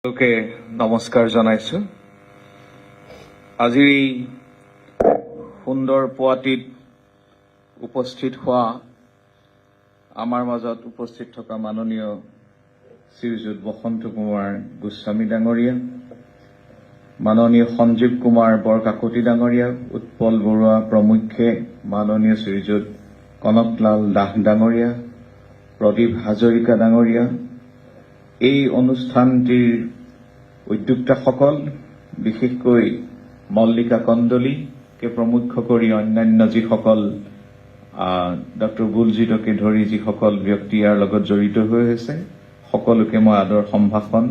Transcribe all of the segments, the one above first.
লোকে নমস্কাৰ জনাইছো। আজিৰ এই সুন্দৰ পুৱাটিত উপস্থিত হোৱা আমাৰ মাজত উপস্থিত থকা মাননীয় শ্ৰীযুত বসন্ত কুমাৰ গোস্বামী ডাঙৰীয়া, মাননীয় সঞ্জীৱ কুমাৰ বৰকাকতি ডাঙৰীয়া, উৎপল বৰুৱা প্ৰমুখ্যে, মাননীয় শ্ৰীযুত কনকলাল দাস ডাঙৰীয়া, প্ৰদীপ হাজৰিকা ডাঙৰীয়া, এই অনুষ্ঠানটিৰ উদ্যোক্তাসকল, বিশেষকৈ মল্লিকা কন্দলীকে প্ৰমুখ্য কৰি অন্যান্য যিসকল ডক্টৰ বুলজিতকে ধৰি যিসকল ব্যক্তি ইয়াৰ লগত জড়িত হৈ আছে, সকলোকে মই আদৰ সম্ভাষণ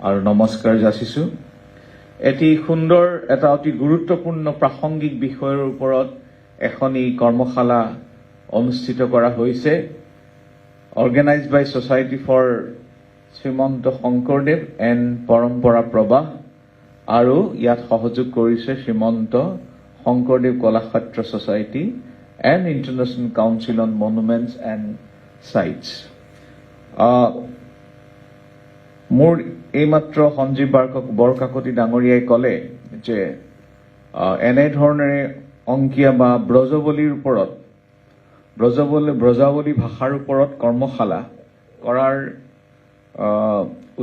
আৰু নমস্কাৰ যাচিছো। এটি সুন্দৰ, এটা অতি গুৰুত্বপূৰ্ণ প্ৰাসংগিক বিষয়ৰ ওপৰত এখনি কৰ্মশালা অনুষ্ঠিত কৰা হৈছে, organized by society for Srimanta Sankardev and Parampara Prabaha, আৰু ইয়াত সহযোগ কৰিছে Srimanta Sankardev Kalakshetra society and international council on monuments and sites. মোৰ এইমাত্ৰ সঞ্জীৱ বৰকাকতি ডাঙৰীয়াই ক'লে যে এনেধৰণেৰে অংকীয়া বা ব্ৰজবলীৰ ওপৰত, ব্ৰজাৱলী ভাষাৰ ওপৰত কৰ্মশালা কৰাৰ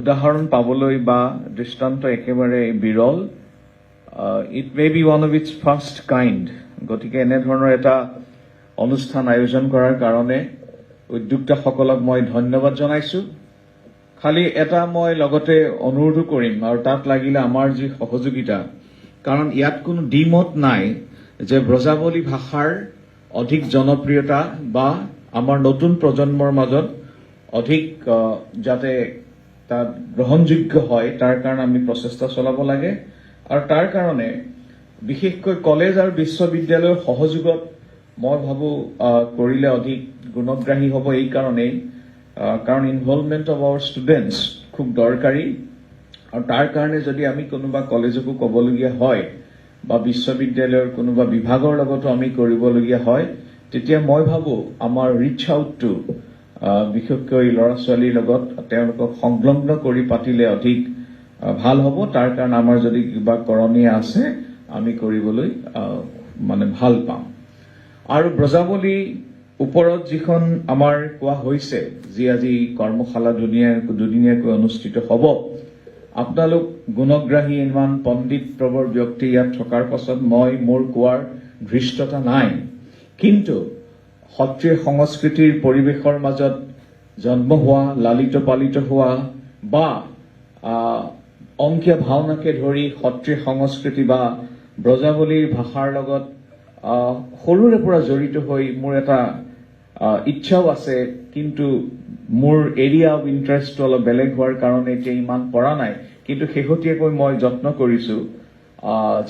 উদাহৰণ পাবলৈ বা দৃষ্টান্ত একেবাৰে বিৰল। It may be one of its first kind. গতিকে এনেধৰণৰ এটা অনুষ্ঠান আয়োজন কৰাৰ কাৰণে উদ্যোক্তাসকলক মই ধন্যবাদ জনাইছো। খালি এটা মই লগতে অনুৰোধো কৰিম, আৰু তাত লাগিলে আমাৰ যি সহযোগিতা, কাৰণ ইয়াত কোনো দ্বিমত নাই যে ব্ৰজাৱলী ভাষাৰ অধিক জনপ্ৰিয়তা বা আমাৰ নতুন প্ৰজন্মৰ মাজত অধিক যাতে তাত গ্ৰহণযোগ্য হয়, তাৰ কাৰণে আমি প্ৰচেষ্টা চলাব লাগে। আৰু তাৰ কাৰণে বিশেষকৈ কলেজ আৰু বিশ্ববিদ্যালয়ৰ সহযোগত মই ভাবো কৰিলে অধিক গুণগ্ৰাহী হ'ব। এই কাৰণেই কাৰণ ইনভলভমেণ্ট অফ আৱাৰ ষ্টুডেণ্টছ খুব দৰকাৰী, আৰু তাৰ কাৰণে যদি আমি কোনোবা কলেজকো ক'বলগীয়া হয় বা বিশ্ববিদ্যালয়ৰ কোনোবা বিভাগৰ লগতো আমি কৰিবলগীয়া হয়, তেতিয়া মই ভাবো আমাৰ ৰিচ আউটটো বিশেষকৈ ল'ৰা ছোৱালীৰ লগত তেওঁলোকক সংলগ্ন কৰি পাতিলে অধিক ভাল হ'ব। তাৰ কাৰণে আমাৰ যদি কিবা কৰণীয় আছে আমি কৰিবলৈ ভাল পাম। আৰু ব্ৰজাৱলী ওপৰত যিখন আমাৰ কোৱা হৈছে, যি আজি কৰ্মশালা দুদিনীয়াকৈ অনুষ্ঠিত হ'ব, আপোনালোক গুণগ্ৰাহী ইমান পণ্ডিত প্ৰবৰ ব্যক্তি ইয়াত থকাৰ পাছত মই মোৰ কোৱাৰ ধৃষ্টতা নাই, কিন্তু সত্ৰীয় সংস্কৃতিৰ পৰিৱেশৰ মাজত জন্ম হোৱা, লালিত পালিত হোৱা বা অংকীয়া ভাওনাকে ধৰি সত্ৰীয় সংস্কৃতি বা ব্ৰজাৱলীৰ ভাষাৰ লগত সৰুৰে পৰা জড়িত হৈ মোৰ এটা ইচ্ছাও আছে, কিন্তু মোৰ এৰিয়া অফ ইণ্টাৰেষ্টটো অলপ বেলেগ হোৱাৰ কাৰণে এতিয়া ইমান পৰা নাই। কিন্তু শেহতীয়াকৈ মই যত্ন কৰিছো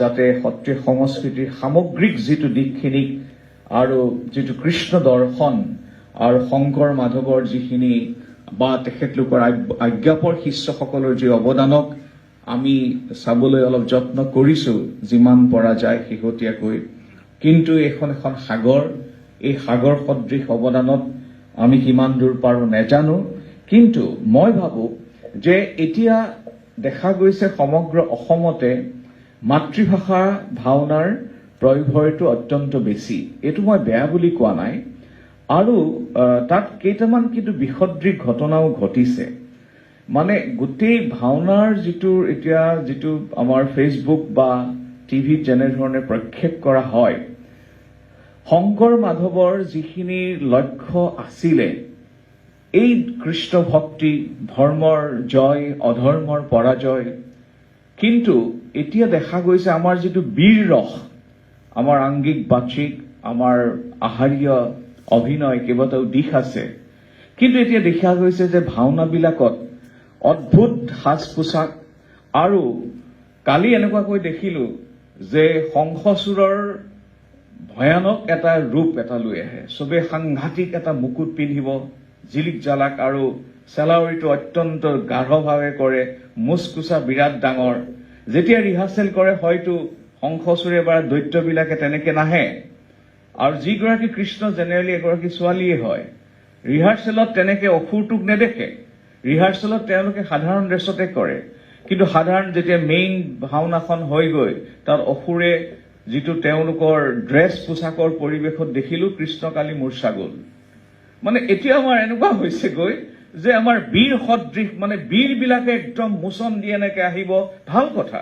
যাতে সত্ৰীয় সংস্কৃতিৰ সামগ্ৰিক যিটো দিশখিনিক আৰু যিটো কৃষ্ণ দৰ্শন আৰু শংকৰ মাধৱৰ যিখিনি বা তেখেতলোকৰ আজ্ঞাপৰ শিষ্যসকলৰ যি অৱদানক আমি চাবলৈ অলপ যত্ন কৰিছো যিমান পৰা যায় শেহতীয়াকৈ। কিন্তু এখন সাগৰ, এই সাগৰ সদৃশ অৱদানত আমি কিমান দূৰ পাৰো নেজানো, কিন্তু মই ভাবো যে এতিয়া দেখা গৈছে সমগ্ৰ অসমতে মাতৃভাষা ভাওনাৰ প্ৰয়োভৰটো অত্যন্ত বেছি। এইটো মই বেয়া বুলি কোৱা নাই, আৰু তাত কেইটামান কিন্তু বিসদৃশ ঘটনাও ঘটিছে। গোটেই ভাওনাৰ যিটো আমাৰ ফেচবুক বা টিভিত যেনেধৰণে প্ৰক্ষেপ কৰা হয়, শংকৰ মাধৱৰ যিখিনি লক্ষ্য আছিলে, এই কৃষ্ণ ভক্তি, ধৰ্মৰ জয়, অধৰ্মৰ পৰাজয়, কিন্তু এতিয়া দেখা গৈছে আমাৰ যিটো বীৰ ৰস, আমাৰ আংগিক বাচিক, আমাৰ আহাৰীয় অভিনয় কেইবাটাও দিশ আছে, কিন্তু এতিয়া দেখা গৈছে যে ভাওনাবিলাকত অদ্ভুত সাজ পোছাক, আৰু কালি এনেকুৱাকৈ দেখিলো যে শংখচূড়ৰ ভয়ানক এটা ৰূপ এটা লৈ আহে, চবে সাংঘাতিক এটা মুকুট পিন্ধিব, জিলিক জালাক, আৰু চেলাউৰিটো অত্যন্ত গাঢ়ভাৱে কৰে, মুচকুচা বিৰাট ডাঙৰ। যেতিয়া ৰিহাৰ্চেল কৰে হয়তো শংখচূড়ে বা দৈত্যবিলাকে তেনেকে নাহে, আৰু যিগৰাকী কৃষ্ণ জেনেৰেলি এগৰাকী ছোৱালীয়ে হয়, ৰিহাৰ্চেলত তেনেকে অসুৰটোক নেদেখে, ৰিহাৰ্চেলত তেওঁলোকে সাধাৰণ ড্ৰেছতে কৰে, কিন্তু সাধাৰণ যেতিয়া মেইন ভাওনাখন হৈ গৈ তাত অসুৰে যিটো তেওঁলোকৰ ড্ৰেছ পোছাকৰ পৰিৱেশত দেখিলো কৃষ্ণকালী মূৰ্ছা গ'ল। মানে এতিয়া আমাৰ এনেকুৱা হৈছেগৈ যে আমাৰ বীৰ সদৃশ মানে বীৰবিলাকে একদম মোচন দি এনেকে আহিব, ভাল কথা,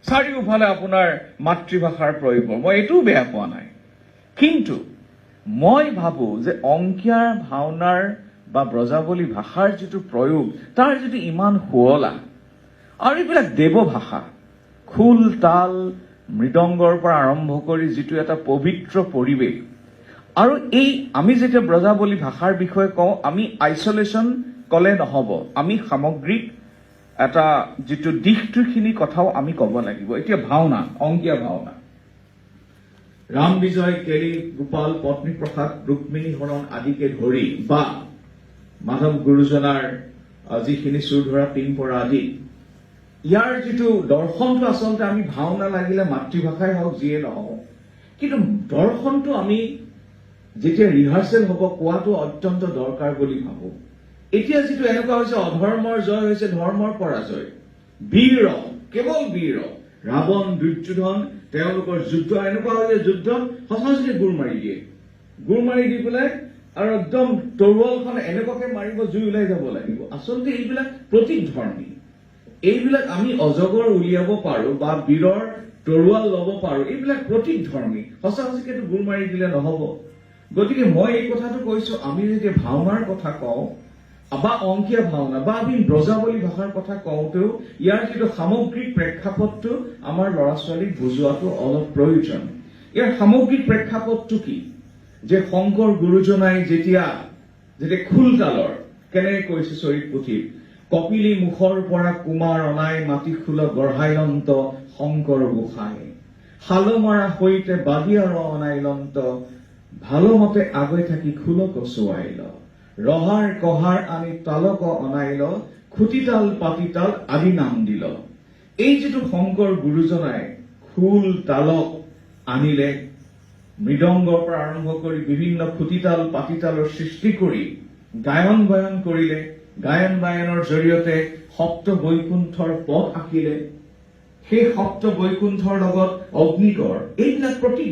চাৰিওফালে আপোনাৰ মাতৃভাষাৰ প্ৰয়োগ, মই এইটোও বেয়া পোৱা নাই। কিন্তু মই ভাবো যে অংকীয়া ভাওনাৰ বা ব্ৰজাৱলী ভাষাৰ যিটো প্ৰয়োগ তাৰ যিটো ইমান শুৱলা, আৰু এইবিলাক দেৱভাষা, খোল তাল মৃদংগৰ পৰা আৰম্ভ কৰি যিটো এটা পবিত্ৰ পৰিৱেশ, আৰু এই আমি যেতিয়া ব্ৰজাৱলী ভাষাৰ বিষয়ে কওঁ আমি আইচলেশ্যন কলে নহব, আমি সামগ্ৰিক এটা যিটো দিশটোখিনি কথাও আমি কব লাগিব। এতিয়া ভাওনা, অংকীয়া ভাওনা, ৰাম বিজয়, কেৰি, গোপাল, পত্নী প্ৰসাদ, ৰুক্মিণী হৰণ আদিকে ধৰি বা মাধৱ গুৰুজনাৰ যিখিনি চুৰ ধৰা পিং পৰা আদি, ইয়াৰ যিটো দৰ্শনটো আচলতে আমি ভাওনা লাগিলে মাতৃভাষাই হওক যিয়ে নহওক, কিন্তু দৰ্শনটো আমি যেতিয়া ৰিহাৰ্চেল হ'ব কোৱাটো অত্যন্ত দৰকাৰ বুলি ভাবো। এতিয়া যিটো এনেকুৱা হৈছে অধৰ্মৰ জয় হৈছে ধৰ্মৰ পৰাজয়, বীৰ কেৱল বীৰ, ৰাৱণ দুৰ্যোধন তেওঁলোকৰ যুদ্ধ এনেকুৱা হয় যে যুদ্ধত সঁচাকৈ গুৰ মাৰি দি পেলাই আৰু একদম তৰোৱালখন এনেকুৱাকে মাৰিব জুই ওলাই যাব লাগিব। আচলতে এইবিলাক প্ৰতীক ধৰ্মী, এইবিলাক আমি অজগৰ উলিয়াব পাৰো বা বীৰৰ তৰোৱাল ল'ব পাৰো, এইবিলাক প্ৰতীক ধৰ্মী, সঁচাকেতো গুৰ মাৰি দিলে নহব। গতিকে মই এই কথাটো কৈছো, আমি যেতিয়া ভাওনাৰ কথা কওঁ বা অংকীয়া ভাওনা বা আমি ব্ৰজাৱলী ভাষাৰ কথা কওঁতেও ইয়াৰ যিটো সামগ্ৰিক প্ৰেক্ষাপটটো আমাৰ ল'ৰা ছোৱালীক বুজোৱাটো অলপ প্ৰয়োজন। ইয়াৰ সামগ্ৰিক প্ৰেক্ষাপটটো কি, যে শংকৰ গুৰুজনাই যেতিয়া খোলতালৰ কেনেকে কৈছে চৰিত পুথিত, কপিলী মুখৰ পৰা কুমাৰ অনাই মাটি খোল গঢ়াইলন্ত শংকৰ গোসাঁই, শালমৰা সৈতে বাদিয়াৰ অনাইলন্ত ভালোমতে আগে থাকি খোল কচুৱাইল, ৰহাৰ কহাৰ আনি তালক অনাইল, খুটিতাল পাতিতাল আদি নাম দিল। এই যিটো শংকৰ গুৰুজনাই খোল তালক আনিলে, মৃদংগৰ পৰা আৰম্ভ কৰি বিভিন্ন খুটিতাল পাতিতালৰ সৃষ্টি কৰি গায়ন বায়ন কৰিলে, গায়ন বায়নৰ জৰিয়তে সপ্ত বৈকুণ্ঠৰ পথ আঁকিলে, সেই সপ্ত বৈকুণ্ঠৰ লগত অগ্নিগড়, এইবিলাক প্ৰতীক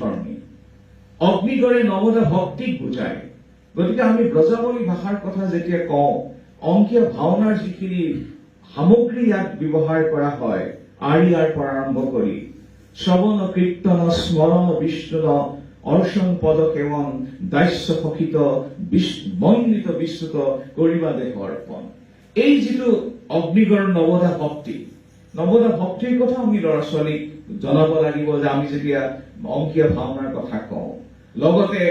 ধৰ্মী, অগ্নিগড়ে নৱদা ভক্তিক বুজায়। গতিকে আমি ব্ৰজাৱলী ভাষাৰ কথা যেতিয়া কওঁ, অংকীয়া ভাওনাৰ যিখিনি সামগ্ৰী ইয়াত ব্যৱহাৰ কৰা হয়, আৰিয়াৰ পৰা আৰম্ভ কৰি শ্ৰৱণ কীৰ্তন স্মৰণ বিষ্ণুৰ অৰ্চন পদ সেৱন দাস্য সখিত মণ্ডিত বিস্তুত কৰিবা দেহ অৰ্পণ, এই যিটো অগ্নিগড় নৱদা ভক্তিৰ কথা আমি ল'ৰা ছোৱালীক জনাব লাগিব যে আমি যেতিয়া অংকীয়া ভাওনাৰ কথা কওঁ। লগতে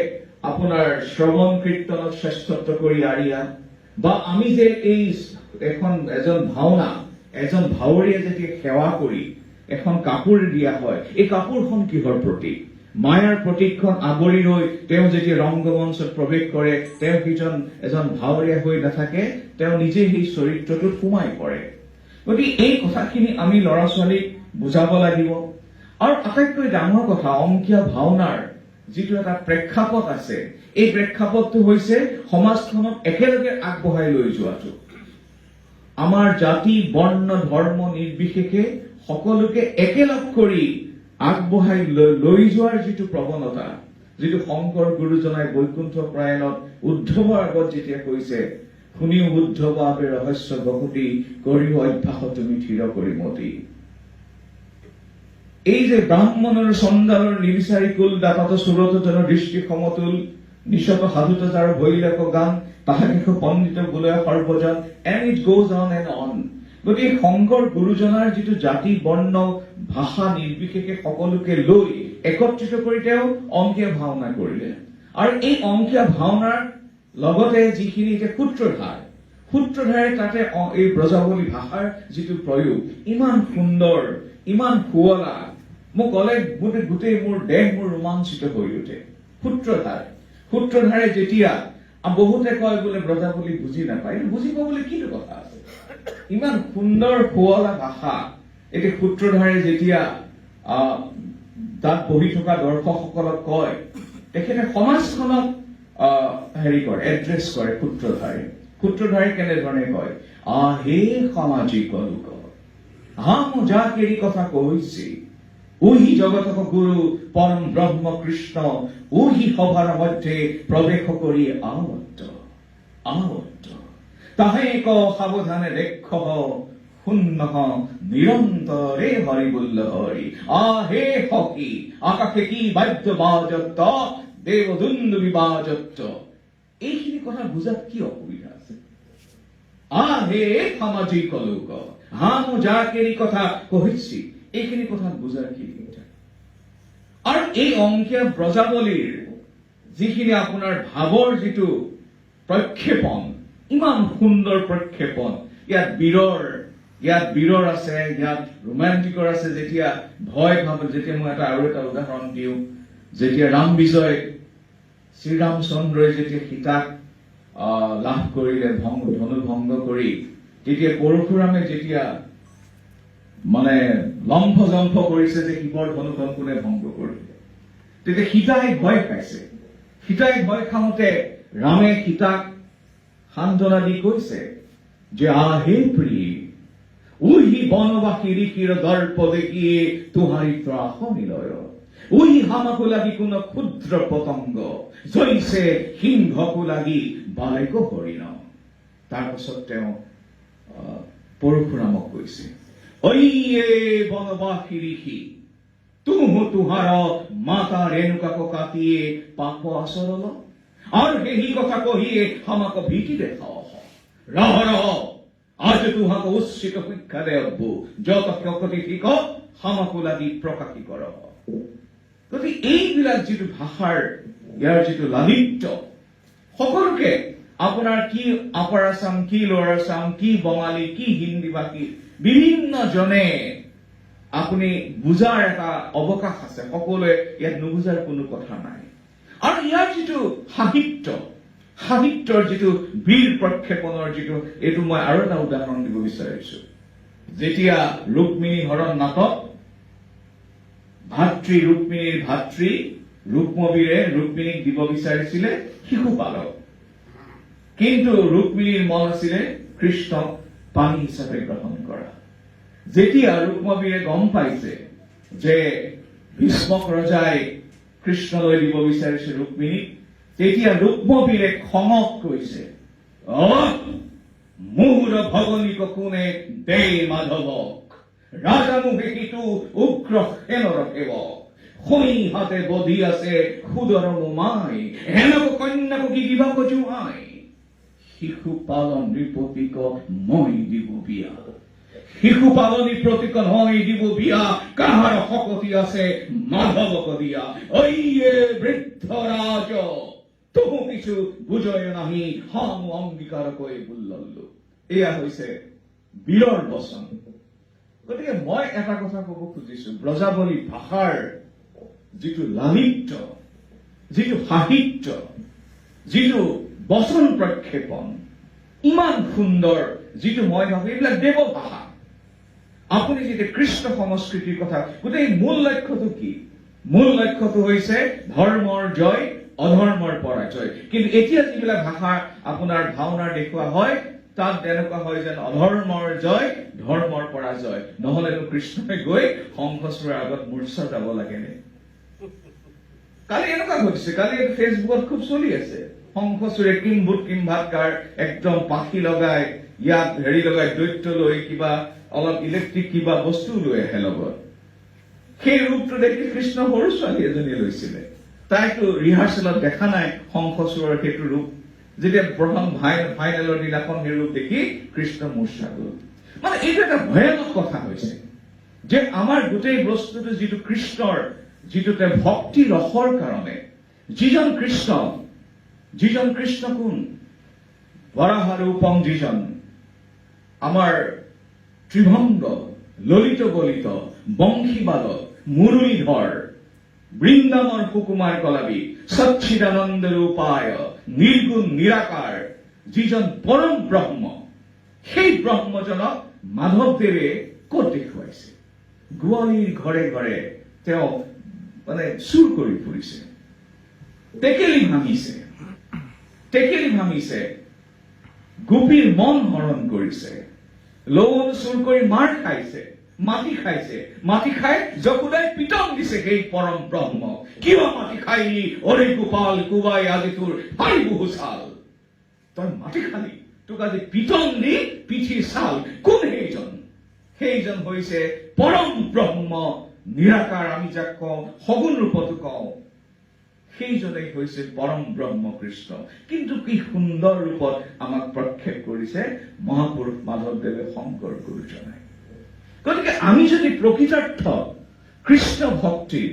আপোনাৰ শ্ৰৱণ কীৰ্তনত শ্ৰেষ্ঠত্ব কৰি আৰিয়া, বা আমি যে এই এজন ভাৱৰীয়ে যেতিয়া সেৱা কৰি এখন কাপোৰ দিয়া হয়, এই কাপোৰখন কিহৰ প্ৰতীক? মায়াৰ প্ৰতীকখন আৱৰি লৈ তেওঁ যেতিয়া ৰংগমঞ্চত প্ৰৱেশ কৰে, তেওঁ এজন ভাৱৰীয়া হৈ নাথাকে, তেওঁ নিজে সেই চৰিত্ৰটোত সোমাই পৰে। গতিকে এই কথাখিনি আমি ল'ৰা ছোৱালীক বুজাব লাগিব। আৰু আটাইতকৈ ডাঙৰ কথা, অংকীয়া ভাওনাৰ যিটো এটা প্ৰেক্ষাপট আছে, এই প্ৰেক্ষাপটটো হৈছে সমাজখনক একেলগে আগবঢ়াই লৈ যোৱাটো। আমাৰ জাতি বৰ্ণ ধৰ্ম নিৰ্বিশেষে সকলোকে একেলগ কৰি আগবঢ়াই লৈ যোৱাৰ যিটো প্ৰৱণতা, যিটো শংকৰ গুৰুজনাই বৈকুণ্ঠ প্ৰায়ণত উদ্ধৱৰ আগত যেতিয়া কৈছে, শুনিও উদ্ধৱ আবে ৰহস্য বসতি কৰিব অভ্যাস তুমি থিৰ কৰি মতি। এই যে ব্ৰাহ্মণৰ চণ্ডালৰ নিবিচাৰি কুল দাতাত সুৰত জন দৃষ্টি সমতুল নিশত সাধুত যাৰ ভৈলেক গান তাহাকে পণ্ডিত বোলে সৰ্বজন, and it goes on and on. গতিকে শংকৰ গুৰুজনাৰ যিটো জাতি বৰ্ণ ভাষা নিৰ্বিশেষে সকলোকে লৈ একত্ৰিত কৰি তেওঁ অংকীয়া ভাওনা কৰিলে। আৰু এই অংকীয়া ভাওনাৰ লগতে যিখিনি এতিয়া সূত্ৰধাৰে তাতে এই ব্ৰজাৱলী ভাষাৰ যিটো প্ৰয়োগ ইমান সুন্দৰ, ইমান শুৱলা, মোক ক'লে গোটেই মোৰ দেহ মোৰ ৰোমাঞ্চিত হৈ উঠে। সূত্ৰধাৰে যেতিয়া বহুতে কয় বোলে ব্ৰজাৱলী বুজি নাপায়, বুজি পাবলৈ কি কথা আছে? ইমান সুন্দৰ শুৱলা ভাষা, এতিয়া সূত্ৰধাৰে যেতিয়া তাত পঢ়ি থকা দৰ্শকসকলক কয়, তেখেতে সমাজখনক এড্ৰেছ কৰে সূত্ৰধাৰে। সূত্ৰধাৰে কেনেধৰণে কয়, আহে সামাজিক লোক হাম যাকেৰি কথা কৈছে, উহি জগতক গুৰু পৰম ব্ৰহ্ম কৃষ্ণ, উহি সভাৰ মধ্যে প্ৰৱেশ কৰি আৱদ্ধ তাহে ক সাৱধানে দেখ শূন্য নিৰন্তৰে হৰিবুল্ল হৰি, আহে হকি আকাশে কি বাদ্য বাজত্ব, দেৱদুন্দুবি বাজত্ব। এইখিনি কথা বুজাত কি অসুবিধা আছে? আহে সামাজিক লোক হাম যাকেৰি কথা কৈছি, এইখিনি কথা বুজাৰ কি? আৰু এই অংকীয়া ব্ৰজাৱলীৰ যিখিনি আপোনাৰ ভাৱৰ যিটো প্ৰক্ষেপণ, ইমান সুন্দৰ প্ৰক্ষেপণ, ইয়াত বীৰৰ আছে, ইয়াত ৰোমান্টিকৰ আছে। যেতিয়া ভয় ভাৱ, যেতিয়া মই আৰু এটা উদাহৰণ দিওঁ, যেতিয়া ৰাম বিজয়, শ্ৰীৰামচন্দ্ৰই যেতিয়া সীতাক লাভ কৰিলে ধনু ভংগ কৰি, তেতিয়া পৰশুৰামে যেতিয়া মানে লম্ফ জম্ফ কৰিছে যে শিৱৰ ধনুখন কোনে ভংগ কৰিলে, তেতিয়া সীতাই ভয় খাইছে। সীতাই ভয় খাওঁতে ৰামে সীতাক সান্তনা দি কৈছে যে আহে প্ৰিয়, উহি বনবাসী ঋষিৰ দৰ্প দেখিয়ে তোহাৰি ত্ৰাস নিলয়, উহি হামাকো লাগি কোনো ক্ষুদ্ৰ পতংগ, জৈছে সিংহকো লাগি বালেক হৰিণ। তাৰপাছত তেওঁ পৰশুৰামক কৈছে, ঐয়ে বনবাসী ঋষি, তোহাৰ মাতা ৰেণুকাক কাটিয়ে পাপ আচৰণ, আৰু সেই কথা কহিয়ে আমাক ভীতি দেখাও। ৰহ আজ তোহাক উচিত শিক্ষা দেব, যত শকতি শিক আমাকো লাগি প্ৰকাশী কৰ। গতিকে এইবিলাক যিটো ভাষাৰ ইয়াৰ যিটো লালিত্য, সকলোকে আপোনাৰ কি আপাৰ আছাম, কি লোৱাৰ আছাম, কি বঙালী, কি হিন্দী ভাষী, বিভিন্ন জনে আপুনি বুজাৰ এটা অৱকাশ আছে। সকলোৱে ইয়াত নুবুজাৰ কোনো কথা নাই। আৰু ইয়াৰ যিটো সাহিত্যৰ যিটো বীৰ প্ৰক্ষেপণৰ যিটো, এইটো মই আৰু এটা উদাহৰণ দিব বিচাৰিছো। যেতিয়া ৰুক্মিণী হৰণ নাটক, ৰুক্মিণীৰ ভাতৃ ৰুক্মবীৰে ৰুক্মিণীক দিব বিচাৰিছিলে শিশুপালক, কিন্তু ৰুক্মিণীৰ মন আছিলে কৃষ্ণক পানী হিচাপে গ্ৰহণ কৰা। যেতিয়া ৰুক্মবীৰে গম পাইছে যে ভীষ্মক ৰজাই কৃষ্ণলৈ দিব বিচাৰিছে ৰুক্মিণীক, তেতিয়া ৰুক্মবীৰে খঙক কৈছে, মোৰ ভগনীক কোনে দে মাধৱক, ৰাজানুহে সিটো উগ্ৰ সেনৰ সেৱক, হৈ হাতে বধি আছে সুদৰ মোমাই, হেনক কন্যাক কি দিবাক জোঁৱাই, শিশু পালন নৃপতিক মই দিব বিয়া, শিশু পালনী প্ৰতীক নয় দিব বিয়া, কাহাৰ শকতি আছে মাধৱক দিয়া, ঐয়ে বৃদ্ধ ৰাজ তহু কিছু বুজয় নাহি, হাম অংগীকাৰ কৈ বুল্লল্লো। এয়া হৈছে বীৰৰ বচন। গতিকে মই এটা কথা কব খুজিছো, ব্ৰজাৱলী ভাষাৰ যিটো লালিত্য, যিটো সাহিত্য, যিটো বচন প্ৰক্ষেপণ, ইমান সুন্দৰ, যিটো মই ভাবো এইবিলাক দেৱ ভাষা। আপুনি যেতিয়া কৃষ্ণ সংস্কৃতিৰ কথা, গোটেই মূল লক্ষ্যটো কি? মূল লক্ষ্যটো হৈছে ধৰ্মৰ জয়, অধৰ্মৰ পৰাজয়। কিন্তু এতিয়া যিবিলাক ভাষা আপোনাৰ ভাওনাৰ দেখুওৱা হয়, তাত তেনেকুৱা হয় যেন অধৰ্মৰ জয়, ধৰ্মৰ পৰাজয়। নহলেনো কৃষ্ণই গৈ শংখচূড়াৰ আগত মূৰ্ছা যাব লাগেনে? কালি এনেকুৱা ঘটিছে, কালি ফেচবুকত খুব চলি আছে, শংখচূড়ে কিম্ভূত কিম্ভাৎকাৰ একদম পাখি লগাই, ইয়াত লগাই দৈত্য লৈ কিবা অলপ ইলেক্ট্ৰিক কিবা বস্তু লৈ আহে লগত। সেই ৰূপটো দেখি কৃষ্ণ সৰু ছোৱালী এজনী লৈছিলে। তাইতো ৰিহাৰ্চেলত দেখা নাই শংখচূড়ৰ সেইটো ৰূপ। যেতিয়া প্ৰথম ফাইনেলৰ দিনাখন সেই ৰূপ দেখি কৃষ্ণ মূৰ্ছা গল। মানে এইটো এটা ভয়ানক কথা হৈছে যে আমাৰ গোটেই বস্তুটো যিটো কৃষ্ণৰ, যিটো ভক্তি ৰসৰ কাৰণে যিজন কৃষ্ণ কোন? বৰাহাৰূপম যিজন, আমাৰ ত্ৰিভংগ, ললিত গলিত, বংশীবাদক, মুৰলীধৰ, বৃন্দাবন সুকুমাৰ কলাবী, সচ্চিদানন্দ ৰূপায়, নিৰ্গুণ নিৰাকাৰ যিজন পৰম ব্ৰহ্ম, সেই ব্ৰহ্মজনক মাধৱদেৱে ক'ত দেখুৱাইছে? গোৱালীৰ ঘৰে ঘৰে তেওঁ মানে চুৰ কৰি ফুৰিছে, টেকেলি ভাঙিছে। গোপীৰ মন হৰণ কৰিছে, লৌন চুৰ কৰি মাৰ খাইছে, মাটি খাইছে, মাটি খাই যশোদাই পিটন দিছে সেই পৰম ব্ৰহ্ম। কিয় মাটি খাইলি অৰে গোপাল, কোবাই আজি তোৰ পাৰিব হুচাল। তই মাটি খালি, তোক আজি পিটন দি পিঠি চাল। কোন সেইজন? সেইজন হৈছে পৰম ব্ৰহ্ম, নিৰাকাৰ, আমি যাক কওঁ সগুণ ৰূপতো কওঁ, সেইজনেই হৈছে পৰম ব্ৰহ্ম কৃষ্ণ। কিন্তু কি সুন্দৰ ৰূপত আমাক প্ৰক্ষেপ কৰিছে মহাপুৰুষ মাধৱদেৱে, শংকৰ গুৰুজনাই। গতিকে আমি যদি প্ৰকৃতাৰ্থ কৃষ্ণ ভক্তিৰ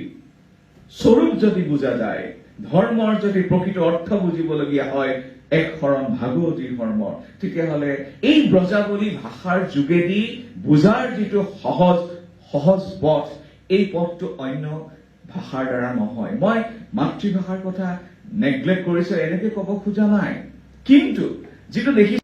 স্বৰূপ যদি বুজা যায়, ধৰ্মৰ যদি প্ৰকৃত অৰ্থ বুজিবলগীয়া হয় এক শৰণ ভাগৱতী ধৰ্মৰ, তেতিয়াহ'লে এই ব্ৰজাৱলী ভাষাৰ যোগেদি বুজাৰ যিটো সহজ পথ, এই পথটো অন্য ভাষাৰ দ্বাৰা নহয়। মই মাতৃভাষাৰ কথা নেগলেক্ট কৰিছো এনেকে ক'ব খোজা নাই, কিন্তু যিটো দেখি